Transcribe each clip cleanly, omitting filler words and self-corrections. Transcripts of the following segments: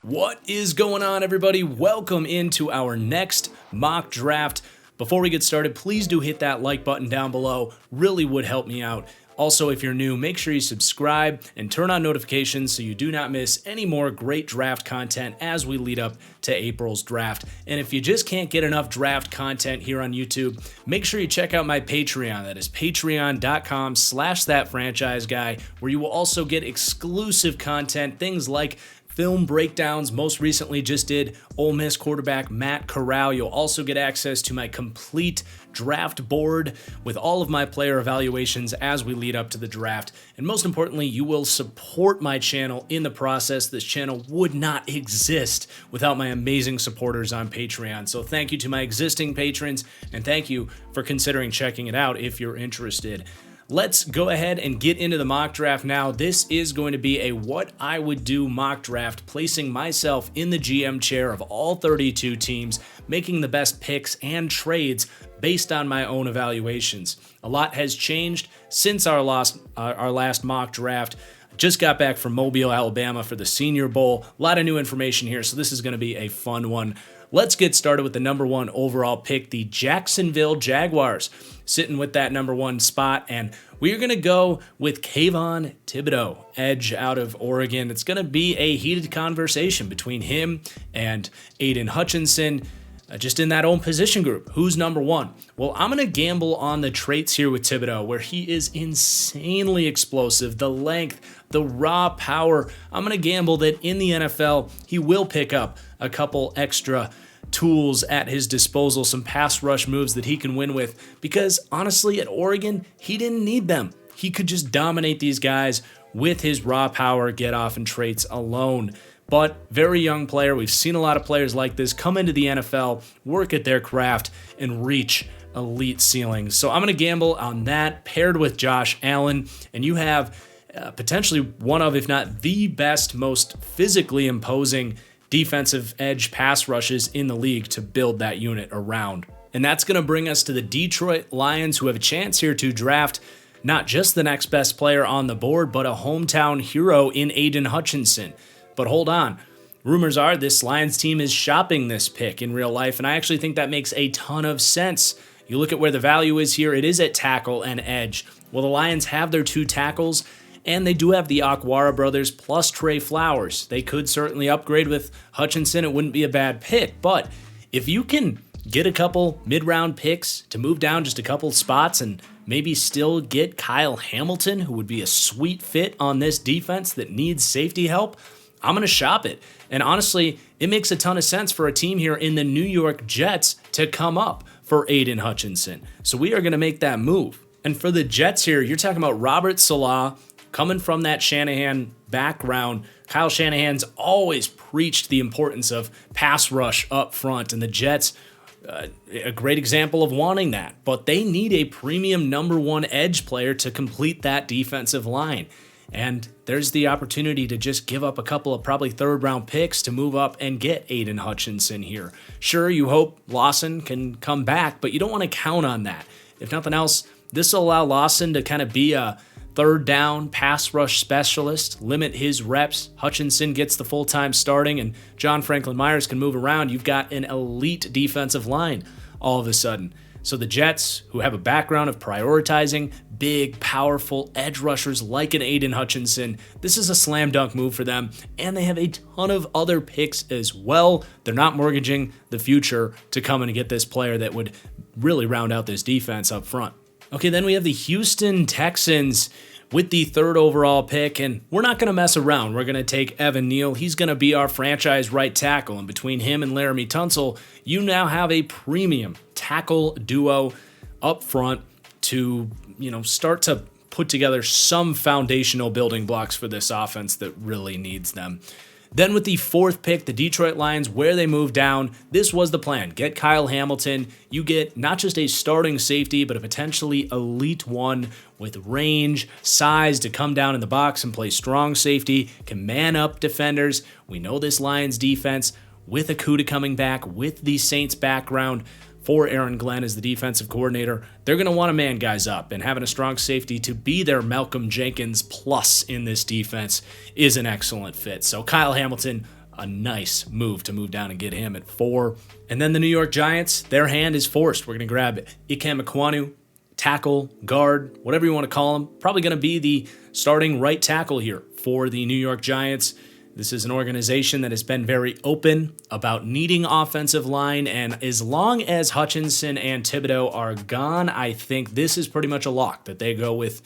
What is going on, everybody? Welcome into our next mock draft. Before we get started, please do hit that like button down below. Really would help me out. Also, if you're new, make sure you subscribe and turn on notifications so you do not miss any more great draft content as we lead up to April's draft. And if you just can't get enough draft content here on YouTube, make sure you check out my Patreon. That is patreon.com/ThatFranchiseGuy, where you will also get exclusive content, things like film breakdowns. Most recently just did Ole Miss quarterback Matt Corral. You'll also get access to my complete draft board with all of my player evaluations as we lead up to the draft. And most importantly, you will support my channel in the process. This channel would not exist without my amazing supporters on Patreon. So thank you to my existing patrons, and thank you for considering checking it out if you're interested. Let's go ahead and get into the mock draft now. This is going to be a what I would do mock draft, placing myself in the GM chair of all 32 teams, making the best picks and trades based on my own evaluations. A lot has changed since our last mock draft. Just got back from Mobile, Alabama for the Senior Bowl. A lot of new information here, so this is going to be a fun one. Let's get started with the number one overall pick, the Jacksonville Jaguars, sitting with that number one spot, and we're going to go with Kayvon Thibodeaux, edge out of Oregon. It's going to be a heated conversation between him and Aiden Hutchinson, just in that own position group. Who's number one? Well, I'm going to gamble on the traits here with Thibodeaux, where he is insanely explosive, the length, the raw power. I'm going to gamble that in the NFL, he will pick up a couple extra tools at his disposal, some pass rush moves that he can win with, because honestly, at Oregon, he didn't need them. He could just dominate these guys with his raw power, get off, and traits alone. But very young player. We've seen a lot of players like this come into the NFL, work at their craft, and reach elite ceilings. So I'm going to gamble on that, paired with Josh Allen, and you have potentially one of, if not the best, most physically imposing defensive edge pass rushes in the league to build that unit around. And that's going to bring us to the Detroit Lions, who have a chance here to draft not just the next best player on the board, but a hometown hero in Aiden Hutchinson. But hold on. Rumors are this Lions team is shopping this pick in real life, and I actually think that makes a ton of sense. You look at where the value is here, it is at tackle and edge. Well, the Lions have their two tackles, and they do have the Aquara brothers plus Trey Flowers. They could certainly upgrade with Hutchinson. It wouldn't be a bad pick, but if you can get a couple mid-round picks to move down just a couple spots and maybe still get Kyle Hamilton, who would be a sweet fit on this defense that needs safety help, I'm going to shop it. And honestly, it makes a ton of sense for a team here in the New York Jets to come up for Aiden Hutchinson. So we are going to make that move. And for the Jets here, you're talking about Robert Saleh, coming from that Shanahan background. Kyle Shanahan's always preached the importance of pass rush up front, and the Jets, a great example of wanting that. But they need a premium number one edge player to complete that defensive line. And there's the opportunity to just give up a couple of probably third-round picks to move up and get Aiden Hutchinson here. Sure, you hope Lawson can come back, but you don't want to count on that. If nothing else, this will allow Lawson to kind of be a third down pass rush specialist, limit his reps. Hutchinson gets the full-time starting, and John Franklin Myers can move around. You've got an elite defensive line all of a sudden. So the Jets, who have a background of prioritizing big, powerful edge rushers like an Aiden Hutchinson, this is a slam dunk move for them, and they have a ton of other picks as well. They're not mortgaging the future to come in and get this player that would really round out this defense up front. Okay, then we have the Houston Texans with the third overall pick, and we're not going to mess around. We're going to take Evan Neal. He's going to be our franchise right tackle, and between him and Laramie Tunsil, you now have a premium tackle duo up front to, start to put together some foundational building blocks for this offense that really needs them. Then with the fourth pick, the Detroit Lions, where they move down, this was the plan. Get Kyle Hamilton. You get not just a starting safety, but a potentially elite one with range, size to come down in the box and play strong safety, can man up defenders. We know this Lions defense, with Akuta coming back, with the Saints background, for Aaron Glenn as the defensive coordinator. They're going to want to man guys up, and having a strong safety to be their Malcolm Jenkins plus in this defense is an excellent fit. So Kyle Hamilton, a nice move to move down and get him at 4. And then the New York Giants, their hand is forced. We're going to grab Ikem Ekwonu, tackle, guard, whatever you want to call him. Probably going to be the starting right tackle here for the New York Giants. This is an organization that has been very open about needing offensive line, and as long as Hutchinson and Thibodeau are gone, I think this is pretty much a lock that they go with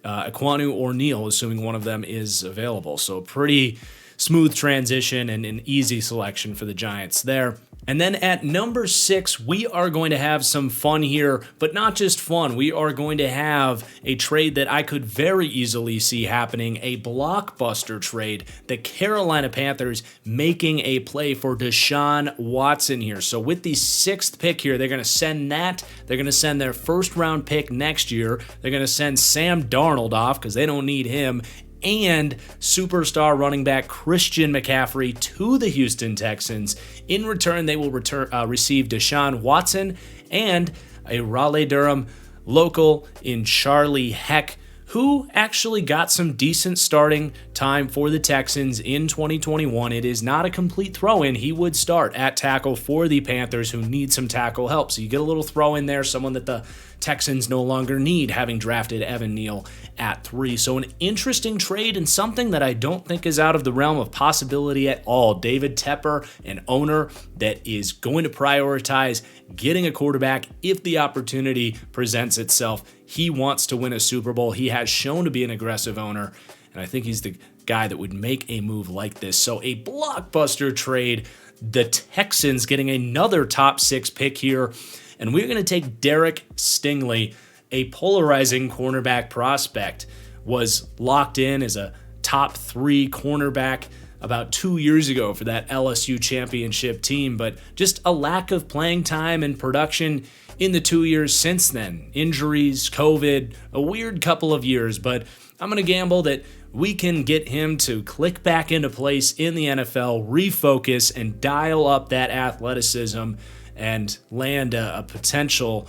Ekwonu or Neal, assuming one of them is available. So pretty smooth transition and an easy selection for the Giants there. And then at number 6, we are going to have some fun here, but not just fun. We are going to have a trade that I could very easily see happening, a blockbuster trade. The Carolina Panthers making a play for Deshaun Watson here. So with the 6th pick here, they're going to send that. They're going to send their first-round pick next year. They're going to send Sam Darnold off because they don't need him, and superstar running back Christian McCaffrey to the Houston Texans. In return, they will receive Deshaun Watson and a Raleigh-Durham local in Charlie Heck, who actually got some decent starting time for the Texans in 2021. It is not a complete throw-in. He would start at tackle for the Panthers, who need some tackle help. So you get a little throw-in there, someone that the Texans no longer need, having drafted Evan Neal at 3. So an interesting trade and something that I don't think is out of the realm of possibility at all. David Tepper, an owner that is going to prioritize getting a quarterback if the opportunity presents itself. He wants to win a Super Bowl. He has shown to be an aggressive owner, and I think he's the guy that would make a move like this. So a blockbuster trade. The Texans getting another top 6 pick here. And we're going to take Derek Stingley, a polarizing cornerback prospect, was locked in as a top 3 cornerback about 2 years ago for that LSU championship team, but just a lack of playing time and production in the 2 years since then. Injuries, COVID, a weird couple of years, but I'm going to gamble that we can get him to click back into place in the NFL, refocus, and dial up that athleticism and land a potential,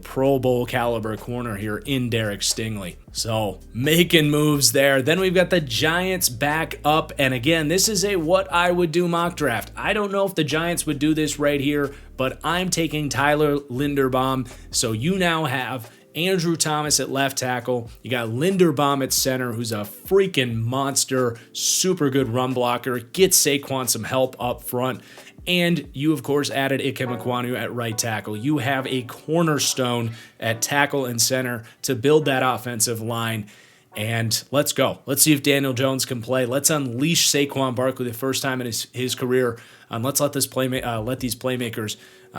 Pro Bowl caliber corner here in Derek Stingley. So making moves there. Then we've got the Giants back up. And again, this is a what I would do mock draft. I don't know if the Giants would do this right here, but I'm taking Tyler Linderbaum. So you now have Andrew Thomas at left tackle. You got Linderbaum at center, who's a freaking monster, super good run blocker. Get Saquon some help up front. And you, of course, added Ikem Ekwonu at right tackle. You have a cornerstone at tackle and center to build that offensive line. And let's go. Let's see if Daniel Jones can play. Let's unleash Saquon Barkley the first time in his career. And let's let these playmakers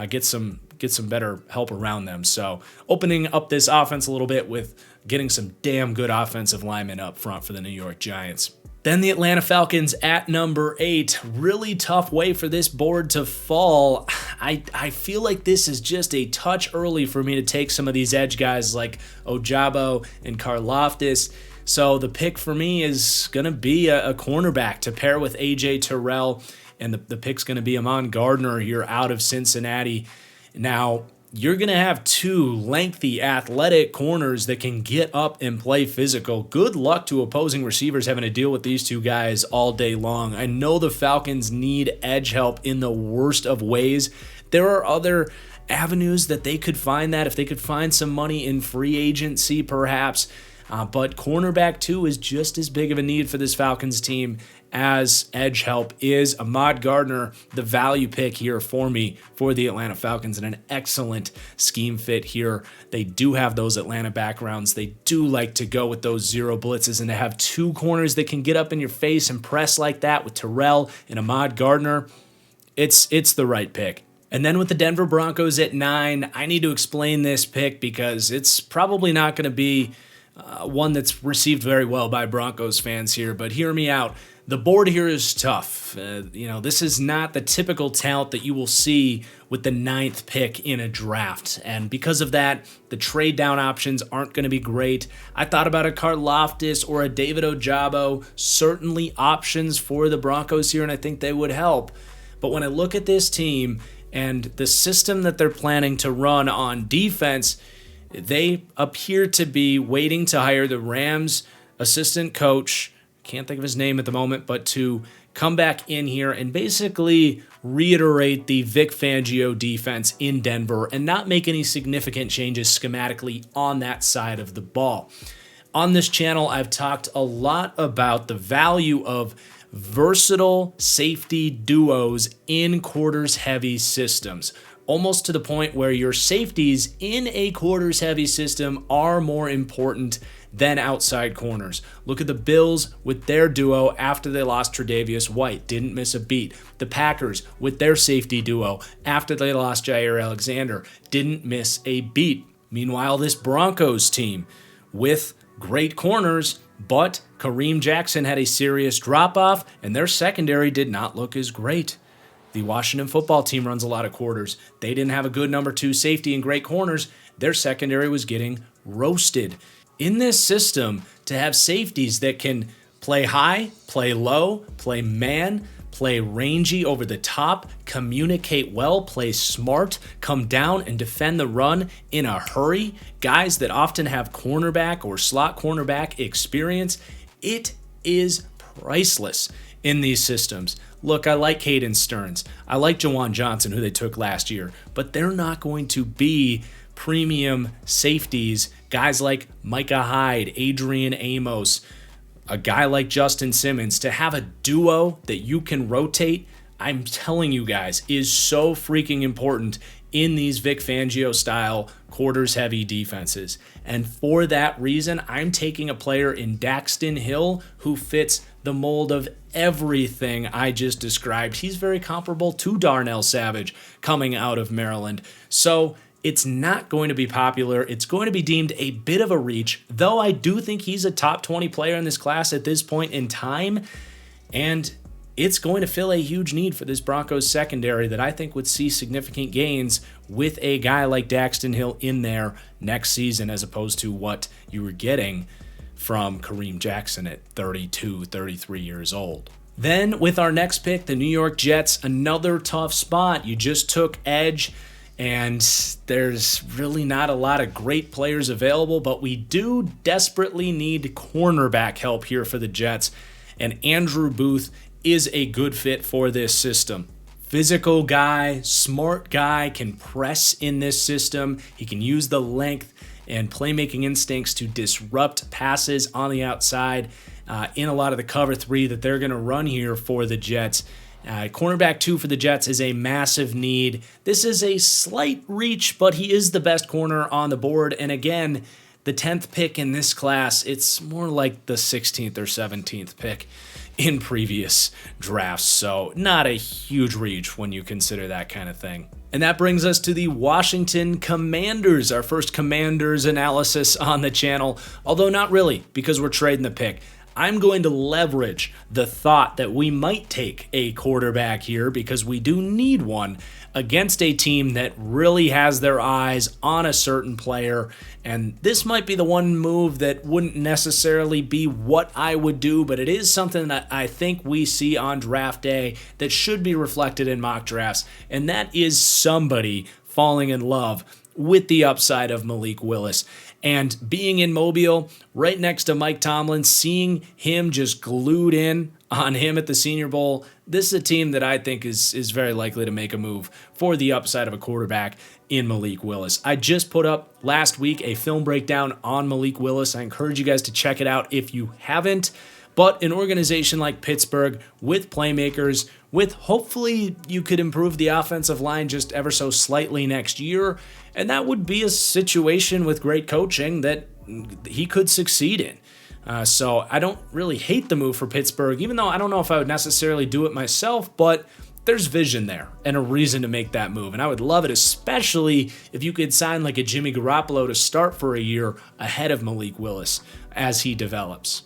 get some better help around them. So opening up this offense a little bit with getting some damn good offensive linemen up front for the New York Giants. Then the Atlanta Falcons at number 8. Really tough way for this board to fall. I feel like this is just a touch early for me to take some of these edge guys like Ojabo and Karlaftis. So the pick for me is going to be a cornerback to pair with A.J. Terrell, and the pick's going to be Amon Gardner here out of Cincinnati. Now, you're going to have 2 lengthy, athletic corners that can get up and play physical. Good luck to opposing receivers having to deal with these 2 guys all day long. I know the Falcons need edge help in the worst of ways. There are other avenues that they could find that, if they could find some money in free agency perhaps. But cornerback 2 is just as big of a need for this Falcons team as edge help is. Ahmad Gardner, the value pick here for me for the Atlanta Falcons, and an excellent scheme fit here. They do have those Atlanta backgrounds. They do like to go with those zero blitzes, and to have 2 corners that can get up in your face and press like that with Terrell and Ahmad Gardner, it's the right pick. And then with the Denver Broncos at 9, I need to explain this pick because it's probably not going to be one that's received very well by Broncos fans here, but hear me out. The board here is tough. This is not the typical talent that you will see with the 9th pick in a draft. And because of that, the trade down options aren't going to be great. I thought about a Karlaftis or a David Ojabo, certainly options for the Broncos here, and I think they would help. But when I look at this team, And the system that they're planning to run on defense, they appear to be waiting to hire the Rams assistant coach, can't think of his name at the moment, but to come back in here and basically reiterate the Vic Fangio defense in Denver and not make any significant changes schematically on that side of the ball. On this channel, I've talked a lot about the value of versatile safety duos in quarters-heavy systems, almost to the point where your safeties in a quarters-heavy system are more important than outside corners. Look at the Bills with their duo after they lost Tre'Davious White, didn't miss a beat. The Packers with their safety duo after they lost Jair Alexander, didn't miss a beat. Meanwhile, this Broncos team with great corners, but Kareem Jackson had a serious drop-off, and their secondary did not look as great. The Washington football team runs a lot of quarters. They didn't have a good number 2 safety and great corners. Their secondary was getting roasted. In this system, to have safeties that can play high, play low, play man, play rangy over the top, communicate well, play smart, come down and defend the run in a hurry, guys that often have cornerback or slot cornerback experience, it is priceless in these systems. Look, I like Caden Stearns. I like Jawan Johnson, who they took last year, but they're not going to be premium safeties. Guys like Micah Hyde, Adrian Amos, a guy like Justin Simmons, to have a duo that you can rotate, I'm telling you guys, is so freaking important in these Vic Fangio style quarters heavy defenses. And for that reason, I'm taking a player in Daxton Hill who fits the mold of everything I just described. He's very comparable to Darnell Savage coming out of Maryland. So it's not going to be popular. It's going to be deemed a bit of a reach, though I do think he's a top 20 player in this class at this point in time. And it's going to fill a huge need for this Broncos secondary that I think would see significant gains with a guy like Daxton Hill in there next season, as opposed to what you were getting from Kareem Jackson at 32, 33 years old. Then with our next pick, the New York Jets, another tough spot. You just took edge, and there's really not a lot of great players available, but we do desperately need cornerback help here for the Jets, and Andrew Booth is a good fit for this system. Physical guy, smart guy, can press in this system. He can use the length and playmaking instincts to disrupt passes on the outside in a lot of the cover 3 that they're going to run here for the Jets. Cornerback 2 for the Jets is a massive need. This is a slight reach, but he is the best corner on the board. And again, the 10th pick in this class, it's more like the 16th or 17th pick in previous drafts. So not a huge reach when you consider that kind of thing. And that brings us to the Washington Commanders, our first Commanders analysis on the channel, although not really, because we're trading the pick. I'm going to leverage the thought that we might take a quarterback here, because we do need one, against a team that really has their eyes on a certain player. And this might be the one move that wouldn't necessarily be what I would do, but it is something that I think we see on draft day that should be reflected in mock drafts, and that is somebody falling in love with the upside of Malik Willis. And being in Mobile, right next to Mike Tomlin, seeing him just glued in on him at the Senior Bowl, this is a team that I think is very likely to make a move for the upside of a quarterback in Malik Willis. I just put up last week a film breakdown on Malik Willis. I encourage you guys to check it out if you haven't. But an organization like Pittsburgh, with playmakers, with hopefully you could improve the offensive line just ever so slightly next year, and that would be a situation with great coaching that he could succeed in. So I don't really hate the move for Pittsburgh, even though I don't know if I would necessarily do it myself, but there's vision there and a reason to make that move. And I would love it, especially if you could sign like a Jimmy Garoppolo to start for a year ahead of Malik Willis as he develops.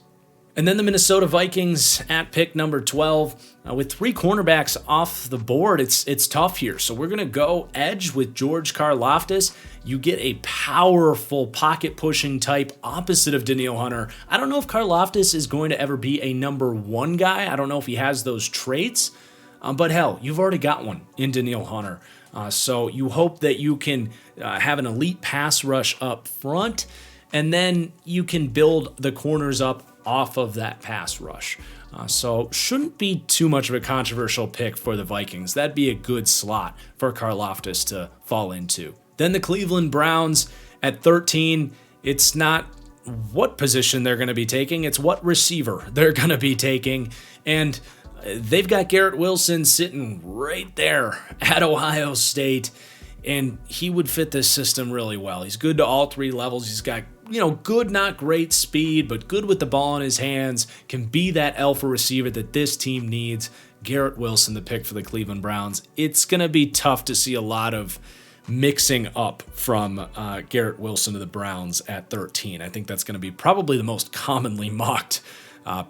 And then the Minnesota Vikings at pick number 12. With 3 cornerbacks off the board, it's tough here. So we're going to go edge with George Karlaftis. You get a powerful pocket-pushing type opposite of Danielle Hunter. I don't know if Karlaftis is going to ever be a number 1 guy. I don't know if he has those traits. But hell, you've already got one in Danielle Hunter. So you hope that you can have an elite pass rush up front, and then you can build the corners up off of that pass rush. So shouldn't be too much of a controversial pick for the Vikings. That'd be a good slot for Karlaftis to fall into. Then the Cleveland Browns at 13. It's not what position they're going to be taking, it's what receiver they're going to be taking. And they've got Garrett Wilson sitting right there at Ohio State, and he would fit this system really well. He's good to all three levels. He's got, good, not great speed, but good with the ball in his hands, can be that alpha receiver that this team needs. Garrett Wilson, the pick for the Cleveland Browns. It's going to be tough to see a lot of mixing up from Garrett Wilson to the Browns at 13. I think that's going to be probably the most commonly mocked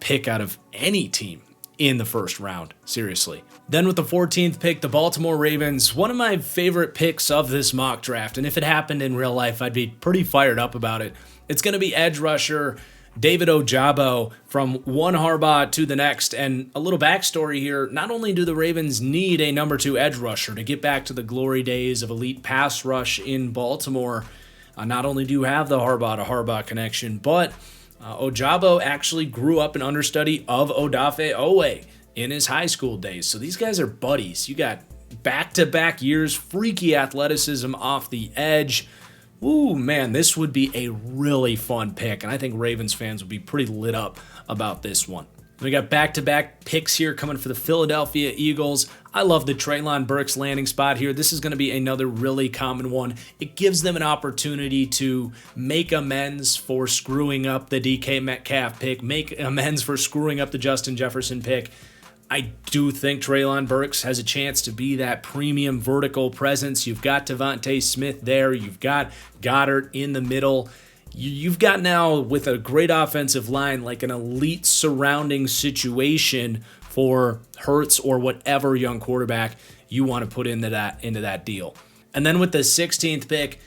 pick out of any team in the first round, seriously. Then with the 14th pick, the Baltimore Ravens, one of my favorite picks of this mock draft, and if it happened in real life, I'd be pretty fired up about it. It's going to be edge rusher David Ojabo from one Harbaugh to the next. And a little backstory here, not only do the Ravens need a number 2 edge rusher to get back to the glory days of elite pass rush in Baltimore, not only do you have the Harbaugh to Harbaugh connection, but Ojabo actually grew up an understudy of Odafe Owe in his high school days. So these guys are buddies. You got back-to-back years, freaky athleticism off the edge. Ooh, man, this would be a really fun pick, and I think Ravens fans would be pretty lit up about this one. We got back-to-back picks here coming for the Philadelphia Eagles. I love the Treylon Burks landing spot here. This is going to be another really common one. It gives them an opportunity to make amends for screwing up the DK Metcalf pick, make amends for screwing up the Justin Jefferson pick. I do think Treylon Burks has a chance to be that premium vertical presence. You've got Devontae Smith there. You've got Goddard in the middle. You've got now, with a great offensive line, like an elite surrounding situation for Hurts or whatever young quarterback you want to put into that deal. And then with the 16th pick,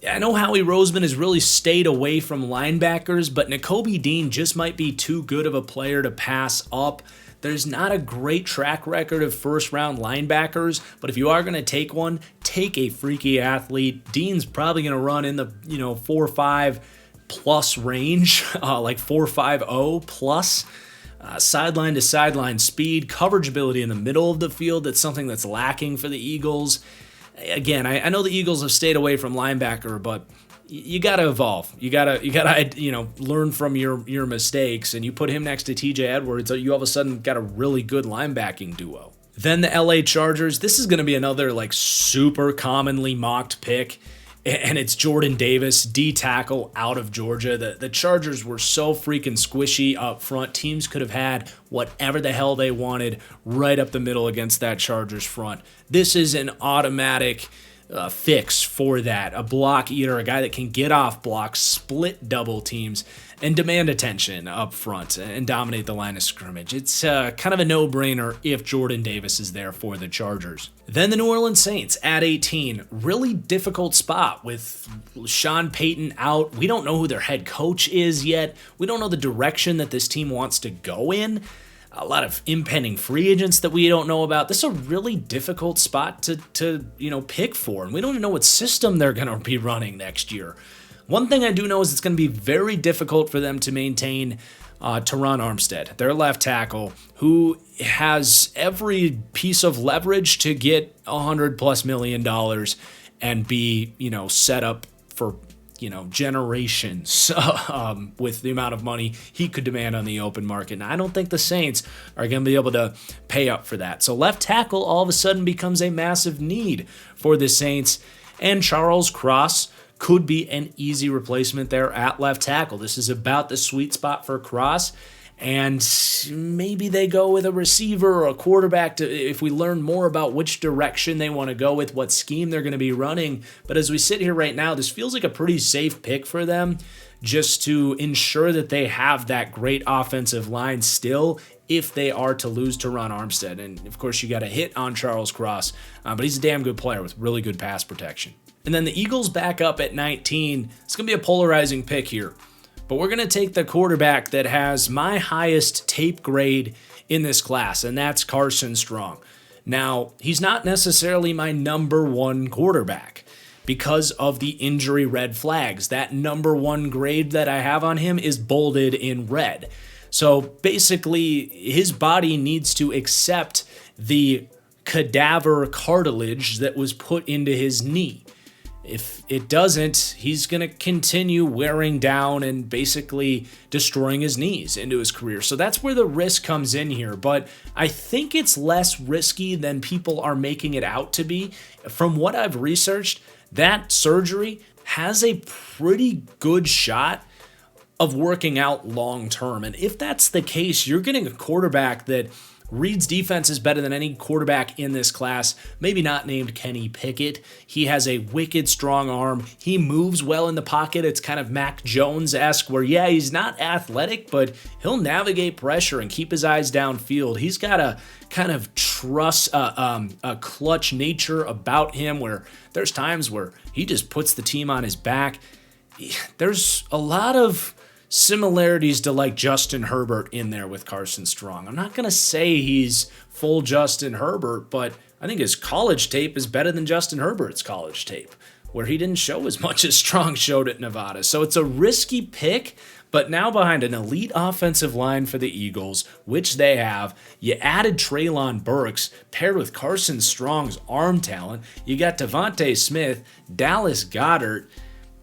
I know Howie Roseman has really stayed away from linebackers, but Nakobe Dean just might be too good of a player to pass up. There's not a great track record of first-round linebackers, but if you are going to take one, take a freaky athlete. Dean's probably going to run in the 4.5 plus range, like 4.50 plus. Sideline to sideline speed, coverage ability in the middle of the field. That's something that's lacking for the Eagles. Again, I know the Eagles have stayed away from linebacker, but you got to evolve. You got to learn from your mistakes, and you put him next to TJ Edwards, you all of a sudden got a really good linebacking duo. Then the LA Chargers. This is going to be another super commonly mocked pick, and it's Jordan Davis, D tackle out of Georgia. The Chargers were so freaking squishy up front. Teams could have had whatever the hell they wanted right up the middle against that Chargers front. This is an automatic fix for that. A block eater, a guy that can get off blocks, split double teams, and demand attention up front and dominate the line of scrimmage. It's kind of a no-brainer if Jordan Davis is there for the Chargers. Then the New Orleans Saints at 18. Really difficult spot with Sean Payton out. We don't know who their head coach is yet. We don't know the direction that this team wants to go in. A lot of impending free agents that we don't know about. This is a really difficult spot to pick for, and we don't even know what system they're going to be running next year. One thing I do know is it's going to be very difficult for them to maintain Teron Armstead, their left tackle, who has every piece of leverage to get $100+ million and be set up for generations with the amount of money he could demand on the open market. And I don't think the Saints are going to be able to pay up for that. So left tackle all of a sudden becomes a massive need for the Saints, and Charles Cross could be an easy replacement there at left tackle. This is about the sweet spot for Cross, and maybe they go with a receiver or a quarterback if we learn more about which direction they want to go with, what scheme they're going to be running. But as we sit here right now, this feels like a pretty safe pick for them, just to ensure that they have that great offensive line still if they are to lose Teron Armstead. And of course, you got a hit on Charles Cross, but he's a damn good player with really good pass protection. And then the Eagles back up at 19. It's going to be a polarizing pick here. But we're going to take the quarterback that has my highest tape grade in this class, and that's Carson Strong. Now, he's not necessarily my number one quarterback because of the injury red flags. That number one grade that I have on him is bolded in red. So basically, his body needs to accept the cadaver cartilage that was put into his knee. If it doesn't, he's going to continue wearing down and basically destroying his knees into his career. So that's where the risk comes in here. But I think it's less risky than people are making it out to be. From what I've researched, that surgery has a pretty good shot of working out long term. And if that's the case, you're getting a quarterback that reads defenses better than any quarterback in this class, maybe not named Kenny Pickett. He has a wicked strong arm. He moves well in the pocket. It's kind of Mac Jones-esque where, yeah, he's not athletic, but he'll navigate pressure and keep his eyes downfield. He's got a kind of a clutch nature about him where there's times where he just puts the team on his back. There's a lot of similarities to like Justin Herbert in there with Carson Strong. I'm not going to say he's full Justin Herbert, but I think his college tape is better than Justin Herbert's college tape, where he didn't show as much as Strong showed at Nevada. So it's a risky pick, but now behind an elite offensive line for the Eagles, which they have, you added Treylon Burks paired with Carson Strong's arm talent. You got Devontae Smith, Dallas Goedert.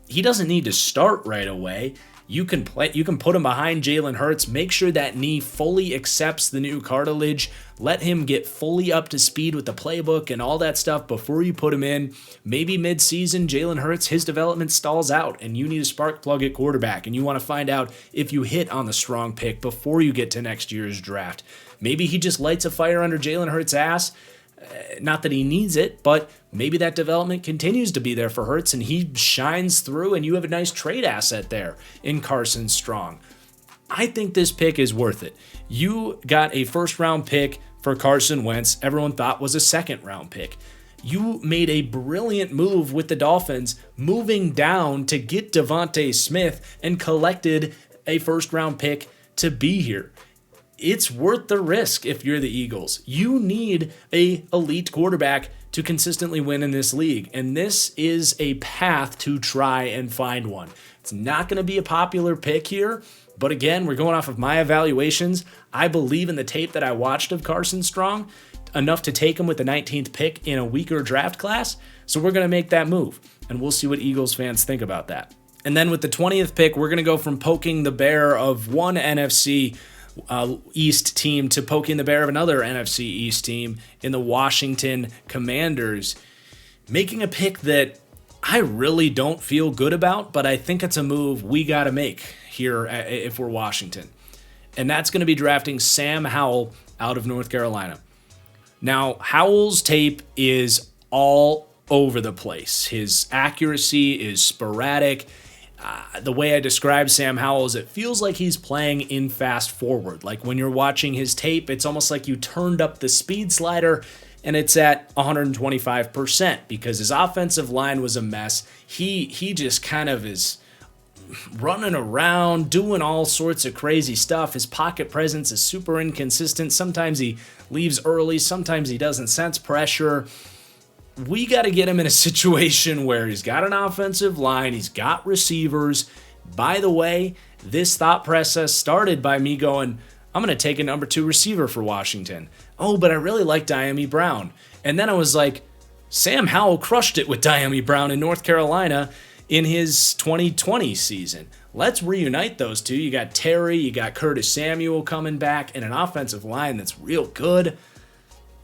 He doesn't need to start right away. You can put him behind Jalen Hurts, make sure that knee fully accepts the new cartilage, let him get fully up to speed with the playbook and all that stuff before you put him in. Maybe mid-season, Jalen Hurts, his development stalls out and you need a spark plug at quarterback and you want to find out if you hit on the Strong pick before you get to next year's draft. Maybe he just lights a fire under Jalen Hurts' ass. Not that he needs it, but maybe that development continues to be there for Hurts and he shines through and you have a nice trade asset there in Carson Strong. I think this pick is worth it. You got a first-round pick for Carson Wentz, everyone thought was a second-round pick. You made a brilliant move with the Dolphins, moving down to get Devontae Smith and collected a first-round pick to be here. It's worth the risk if you're the Eagles. You need an elite quarterback to consistently win in this league, and this is a path to try and find one. It's not going to be a popular pick here, but again, we're going off of my evaluations. I believe in the tape that I watched of Carson Strong enough to take him with the 19th pick in a weaker draft class, so we're going to make that move, and we'll see what Eagles fans think about that. And then with the 20th pick, we're going to go from poking the bear of one NFC East team to poking the bear of another NFC East team in the Washington Commanders, making a pick that I really don't feel good about, but I think it's a move we got to make here if we're Washington. And that's going to be drafting Sam Howell out of North Carolina. Now, Howell's tape is all over the place. His accuracy is sporadic. The way I describe Sam Howell is it feels like he's playing in fast forward. Like when you're watching his tape, it's almost like you turned up the speed slider and it's at 125% because his offensive line was a mess. He just kind of is running around, doing all sorts of crazy stuff. His pocket presence is super inconsistent. Sometimes he leaves early, sometimes he doesn't sense pressure. We got to get him in a situation where he's got an offensive line, he's got receivers. By the way, this thought process started by me going, I'm going to take a number 2 receiver for Washington. Oh, but I really like Dyami Brown. And then I was like, Sam Howell crushed it with Dyami Brown in North Carolina in his 2020 season. Let's reunite those two. You got Terry, you got Curtis Samuel coming back, and an offensive line that's real good.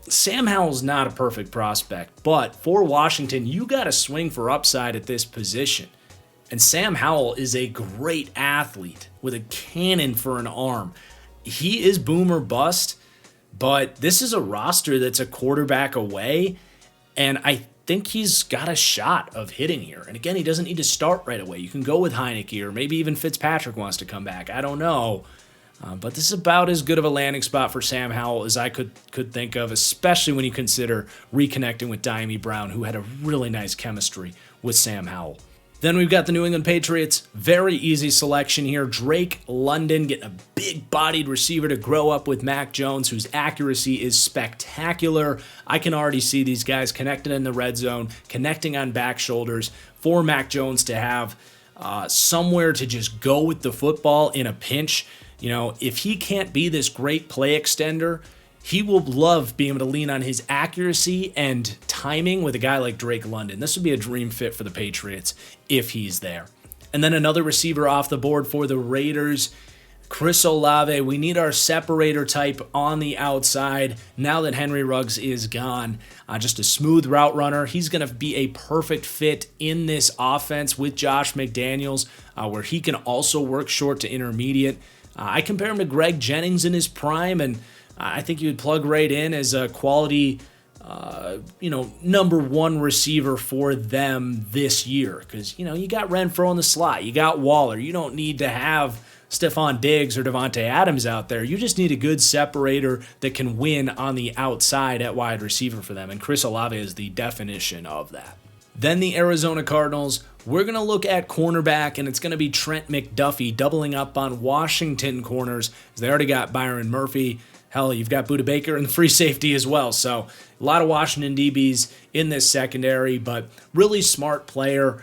Sam Howell's not a perfect prospect, but for Washington, you got to swing for upside at this position. And Sam Howell is a great athlete with a cannon for an arm. He is boom or bust, but this is a roster that's a quarterback away, and I think he's got a shot of hitting here. And again, he doesn't need to start right away. You can go with Heineke, or maybe even Fitzpatrick wants to come back. I don't know. But this is about as good of a landing spot for Sam Howell as I could think of, especially when you consider reconnecting with Dyami Brown, who had a really nice chemistry with Sam Howell. Then we've got the New England Patriots. Very easy selection here. Drake London, getting a big-bodied receiver to grow up with Mac Jones, whose accuracy is spectacular. I can already see these guys connected in the red zone, connecting on back shoulders for Mac Jones to have somewhere to just go with the football in a pinch. You know, if he can't be this great play extender, he will love being able to lean on his accuracy and timing with a guy like Drake London. This would be a dream fit for the Patriots if he's there. And then another receiver off the board for the Raiders, Chris Olave. We need our separator type on the outside now that Henry Ruggs is gone. Just a smooth route runner. He's going to be a perfect fit in this offense with Josh McDaniels, where he can also work short to intermediate. I compare him to Greg Jennings in his prime, and I think you would plug right in as a quality, number one receiver for them this year. Because, you got Renfro in the slot. You got Waller. You don't need to have Stephon Diggs or Devontae Adams out there. You just need a good separator that can win on the outside at wide receiver for them. And Chris Olave is the definition of that. Then the Arizona Cardinals, we're going to look at cornerback, and it's going to be Trent McDuffie doubling up on Washington corners. They already got Byron Murphy. Hell, you've got Budda Baker and the free safety as well. So a lot of Washington DBs in this secondary, but really smart player.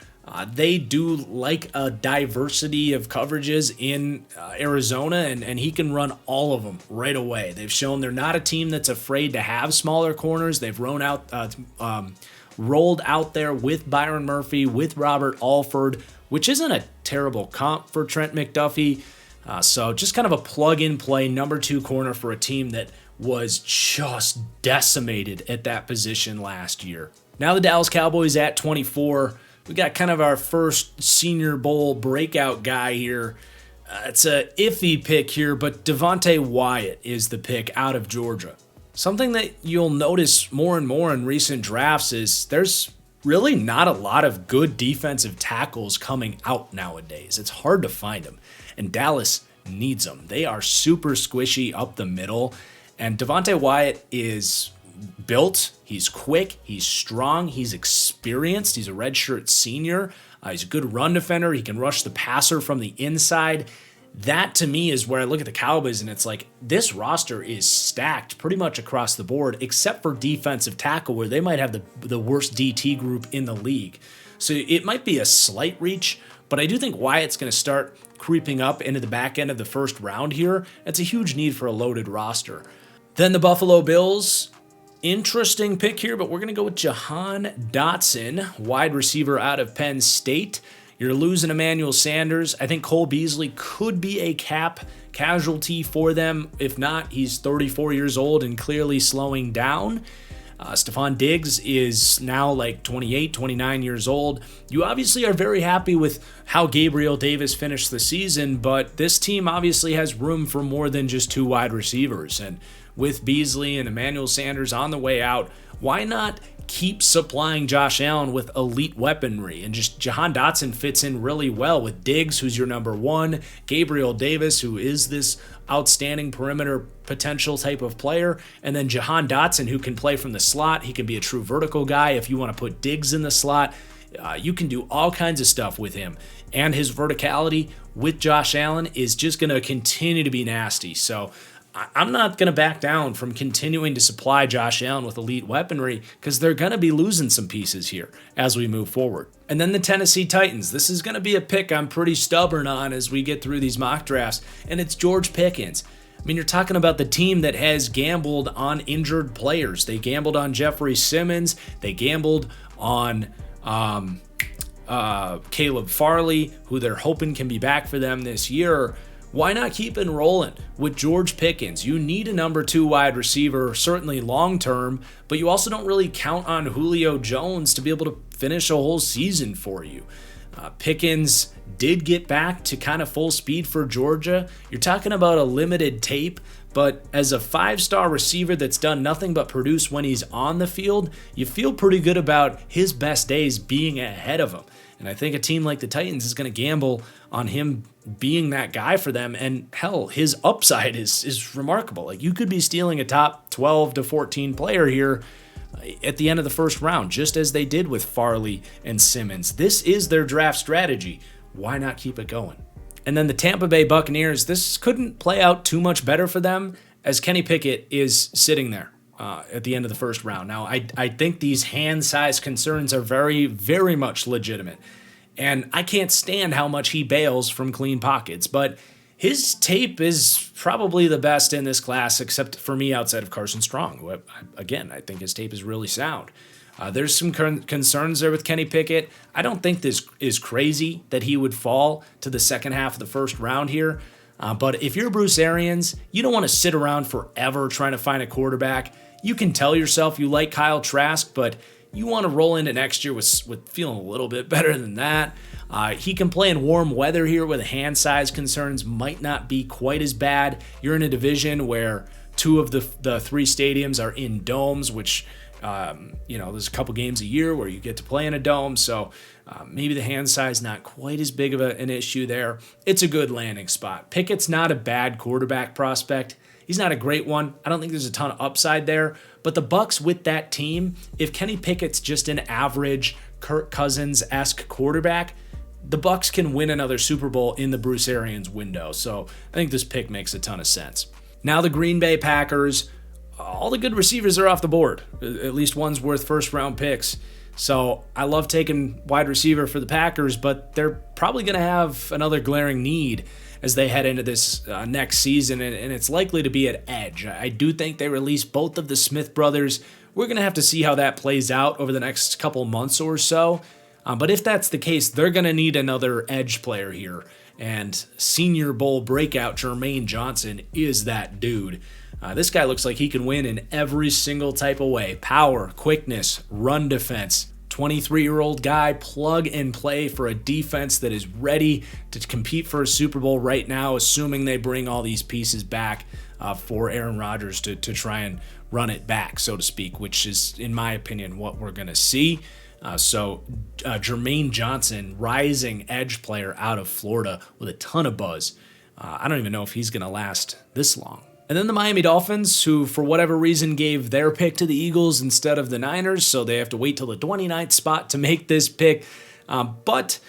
They do like a diversity of coverages in Arizona, and he can run all of them right away. They've shown they're not a team that's afraid to have smaller corners. They've rolled out there with Byron Murphy, with Robert Alford, which isn't a terrible comp for Trent McDuffie. So just kind of a plug-and-play number 2 corner for a team that was just decimated at that position last year. Now the Dallas Cowboys at 24. We got kind of our first Senior Bowl breakout guy here. It's a iffy pick here, but Devontae Wyatt is the pick out of Georgia. Something that you'll notice more and more in recent drafts is there's really not a lot of good defensive tackles coming out nowadays. It's hard to find them, and Dallas needs them. They are super squishy up the middle, and Devontae Wyatt is built. He's quick. He's strong. He's experienced. He's a redshirt senior. He's a good run defender. He can rush the passer from the inside. That, to me, is where I look at the Cowboys, and it's like this roster is stacked pretty much across the board, except for defensive tackle, where they might have the worst DT group in the league. So it might be a slight reach, but I do think Wyatt's going to start creeping up into the back end of the first round here. It's a huge need for a loaded roster. Then the Buffalo Bills. Interesting pick here, but we're going to go with Jahan Dotson, wide receiver out of Penn State. You're losing Emmanuel Sanders. I think Cole Beasley could be a cap casualty for them. If not, he's 34 years old and clearly slowing down. Stephon Diggs is now like 28, 29 years old. You obviously are very happy with how Gabriel Davis finished the season, but this team obviously has room for more than just 2 wide receivers. And with Beasley and Emmanuel Sanders on the way out, why not keep supplying Josh Allen with elite weaponry? And just Jahan Dotson fits in really well with Diggs, who's your number 1, Gabriel Davis, who is this outstanding perimeter potential type of player, and then Jahan Dotson, who can play from the slot. He can be a true vertical guy. If you want to put Diggs in the slot, you can do all kinds of stuff with him. And his verticality with Josh Allen is just going to continue to be nasty. So I'm not going to back down from continuing to supply Josh Allen with elite weaponry, because they're going to be losing some pieces here as we move forward. And then the Tennessee Titans. This is going to be a pick I'm pretty stubborn on as we get through these mock drafts, and it's George Pickens. I mean, you're talking about the team that has gambled on injured players. They gambled on Jeffrey Simmons. They gambled on Caleb Farley, who they're hoping can be back for them this year. Why not keep it rolling with George Pickens? You need a number 2 wide receiver, certainly long term, but you also don't really count on Julio Jones to be able to finish a whole season for you. Pickens did get back to kind of full speed for Georgia. You're talking about a limited tape, but as a 5-star receiver that's done nothing but produce when he's on the field, you feel pretty good about his best days being ahead of him. And I think a team like the Titans is going to gamble on him being that guy for them. And hell, his upside is remarkable. Like, you could be stealing a top 12 to 14 player here at the end of the first round, just as they did with Farley and Simmons. This is their draft strategy. Why not keep it going? And then the Tampa Bay Buccaneers, this couldn't play out too much better for them, as Kenny Pickett is sitting there at the end of the first round. Now, I think these hand size concerns are very, very much legitimate. And I can't stand how much he bails from clean pockets, but his tape is probably the best in this class, except for me outside of Carson Strong, who, again, I think his tape is really sound. There's some concerns there with Kenny Pickett. I don't think this is crazy that he would fall to the second half of the first round here. But if you're Bruce Arians, you don't want to sit around forever trying to find a quarterback. You can tell yourself you like Kyle Trask, but you want to roll into next year with feeling a little bit better than that. He can play in warm weather here with hand size concerns might not be quite as bad. You're in a division where two of the three stadiums are in domes, which, there's a couple games a year where you get to play in a dome. So maybe the hand size not quite as big of an issue there. It's a good landing spot. Pickett's not a bad quarterback prospect. He's not a great one. I don't think there's a ton of upside there. But the Bucs with that team, if Kenny Pickett's just an average Kirk Cousins-esque quarterback, the Bucs can win another Super Bowl in the Bruce Arians window. So I think this pick makes a ton of sense. Now the Green Bay Packers, all the good receivers are off the board. At least one's worth first-round picks. So I love taking wide receiver for the Packers, but they're probably going to have another glaring need as they head into this next season, and it's likely to be at edge. I do think they release both of the Smith brothers. We're going to have to see how that plays out over the next couple months or so. But if that's the case, they're going to need another edge player here. And Senior Bowl breakout Jermaine Johnson is that dude. This guy looks like he can win in every single type of way. Power, quickness, run defense. 23-year-old guy, plug and play for a defense that is ready to compete for a Super Bowl right now, assuming they bring all these pieces back for Aaron Rodgers to try and run it back, so to speak, which is, in my opinion, what we're going to see. Jermaine Johnson, rising edge player out of Florida with a ton of buzz. I don't even know if he's going to last this long. And then the Miami Dolphins, who for whatever reason gave their pick to the Eagles instead of the Niners, so they have to wait till the 29th spot to make this pick. But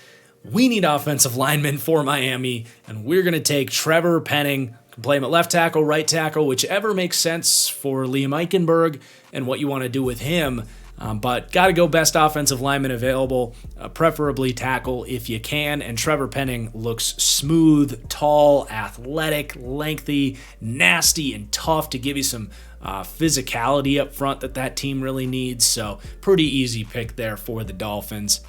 we need offensive linemen for Miami, and we're going to take Trevor Penning. Can play him at left tackle, right tackle, whichever makes sense for Liam Eichenberg and what you want to do with him. But got to go best offensive lineman available, preferably tackle if you can. And Trevor Penning looks smooth, tall, athletic, lengthy, nasty, and tough to give you some physicality up front that team really needs. So pretty easy pick there for the Dolphins.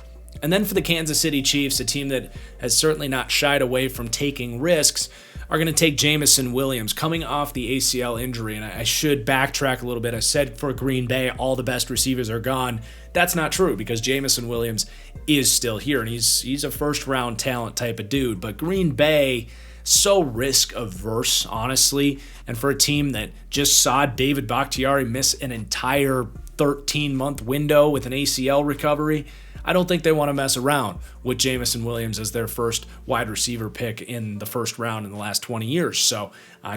And then for the Kansas City Chiefs, a team that has certainly not shied away from taking risks, are going to take Jameson Williams coming off the ACL injury. And I should backtrack a little bit. I said for Green Bay, all the best receivers are gone. That's not true because Jameson Williams is still here, and he's a first-round talent type of dude. But Green Bay, so risk-averse, honestly. And for a team that just saw David Bakhtiari miss an entire 13-month window with an ACL recovery, I don't think they want to mess around with Jameson Williams as their first wide receiver pick in the first round in the last 20 years. So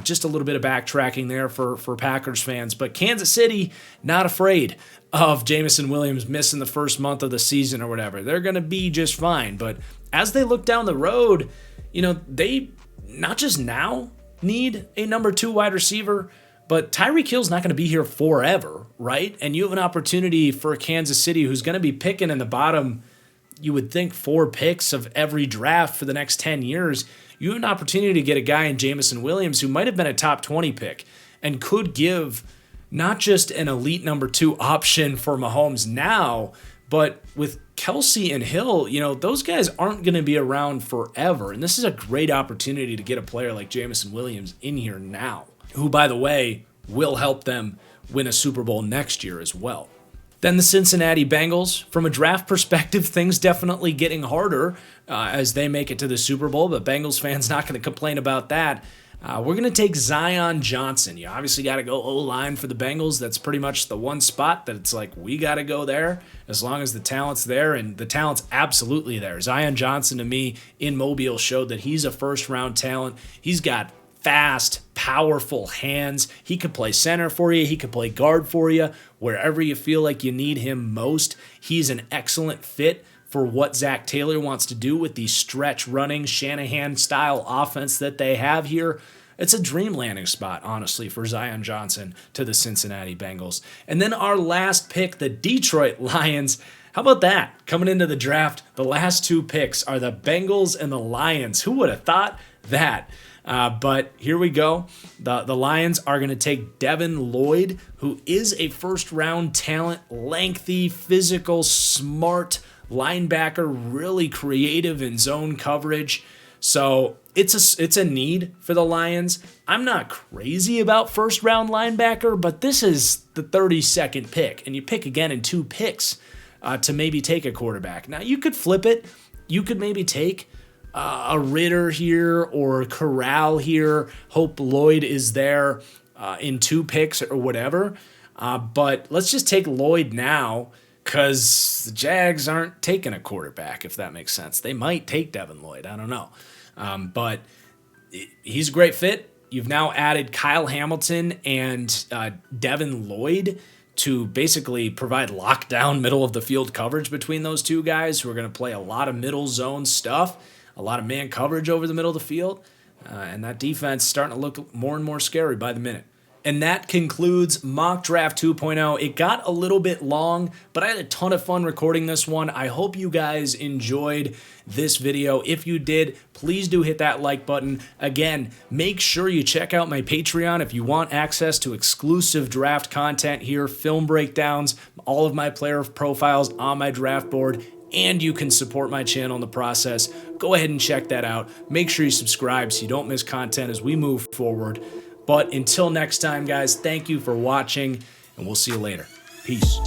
just a little bit of backtracking there for Packers fans. But Kansas City, not afraid of Jameson Williams missing the first month of the season or whatever. They're going to be just fine. But as they look down the road, they not just now need a number 2 wide receiver, but Tyreek Hill's not going to be here forever, right? And you have an opportunity for Kansas City who's going to be picking in the bottom, you would think, 4 picks of every draft for the next 10 years. You have an opportunity to get a guy in Jameson Williams who might have been a top 20 pick and could give not just an elite number 2 option for Mahomes now, but with Kelsey and Hill, those guys aren't going to be around forever. And this is a great opportunity to get a player like Jameson Williams in here now, who, by the way, will help them win a Super Bowl next year as well. Then the Cincinnati Bengals. From a draft perspective, things definitely getting harder as they make it to the Super Bowl, but Bengals fans not going to complain about that. We're going to take Zion Johnson. You obviously got to go O-line for the Bengals. That's pretty much the one spot that it's like, we got to go there as long as the talent's there, and the talent's absolutely there. Zion Johnson, to me, in Mobile showed that he's a first-round talent. He's got fast, powerful hands. He could play center for you. He could play guard for you. Wherever you feel like you need him most, he's an excellent fit for what Zach Taylor wants to do with the stretch running Shanahan-style offense that they have here. It's a dream landing spot, honestly, for Zion Johnson to the Cincinnati Bengals. And then our last pick, the Detroit Lions. How about that? Coming into the draft, the last two picks are the Bengals and the Lions. Who would have thought that? But here we go. The Lions are going to take Devin Lloyd, who is a first-round talent, lengthy, physical, smart linebacker, really creative in zone coverage. So it's a need for the Lions. I'm not crazy about first-round linebacker, but this is the 32nd pick, and you pick again in 2 picks to maybe take a quarterback. Now, you could flip it. You could maybe take a Ritter here or Corral here. Hope Lloyd is there in 2 picks or whatever. But let's just take Lloyd now, because the Jags aren't taking a quarterback, if that makes sense. They might take Devin Lloyd. I don't know. But he's a great fit. You've now added Kyle Hamilton and Devin Lloyd to basically provide lockdown middle-of-the-field coverage between those two guys who are going to play a lot of middle zone stuff, a lot of man coverage over the middle of the field. And that defense is starting to look more and more scary by the minute. And that concludes Mock Draft 2.0. It got a little bit long, but I had a ton of fun recording this one. I hope you guys enjoyed this video. If you did, please do hit that like button. Again, make sure you check out my Patreon if you want access to exclusive draft content here, film breakdowns, all of my player profiles on my draft board, and you can support my channel in the process. Go ahead and check that out. Make sure you subscribe so you don't miss content as we move forward. But until next time, guys, thank you for watching, and we'll see you later. Peace.